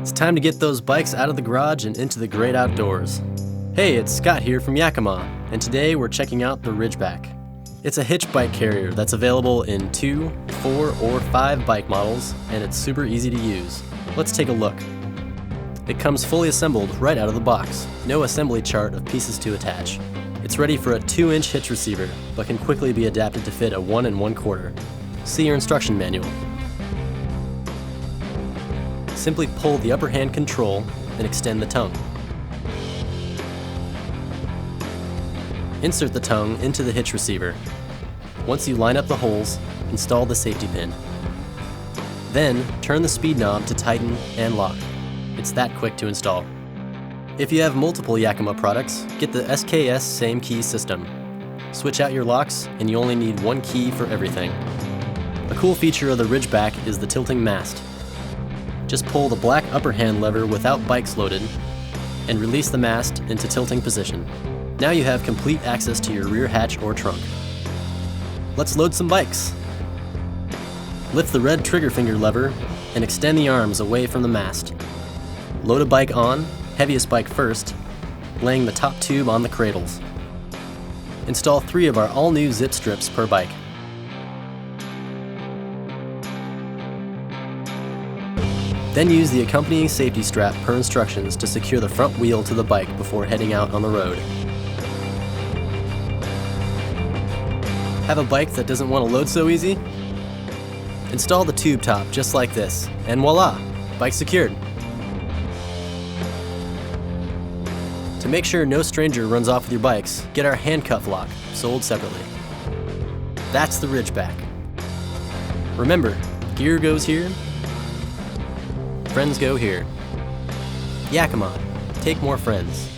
It's time to get those bikes out of the garage and into the great outdoors. Hey, it's Scott here from Yakima, and today we're checking out the Ridgeback. It's a hitch bike carrier that's available in 2, 4, or 5 bike models, and it's super easy to use. Let's take a look. It comes fully assembled right out of the box. No assembly chart of pieces to attach. It's ready for a 2-inch hitch receiver, but can quickly be adapted to fit a 1 1/4. See your instruction manual. Simply pull the upper hand control and extend the tongue. Insert the tongue into the hitch receiver. Once you line up the holes, install the safety pin. Then, turn the speed knob to tighten and lock. It's that quick to install. If you have multiple Yakima products, get the SKS same key system. Switch out your locks, and you only need 1 key for everything. A cool feature of the Ridgeback is the tilting mast. Just pull the black upper hand lever without bikes loaded, and release the mast into tilting position. Now you have complete access to your rear hatch or trunk. Let's load some bikes. Lift the red trigger finger lever and extend the arms away from the mast. Load a bike on, heaviest bike first, laying the top tube on the cradles. Install 3 of our all-new zip strips per bike. Then use the accompanying safety strap per instructions to secure the front wheel to the bike before heading out on the road. Have a bike that doesn't want to load so easy? Install the tube top just like this, and voila, bike secured. To make sure no stranger runs off with your bikes, get our handcuff lock, sold separately. That's the Ridgeback. Remember, gear goes here, friends go here. Yakima, take more friends.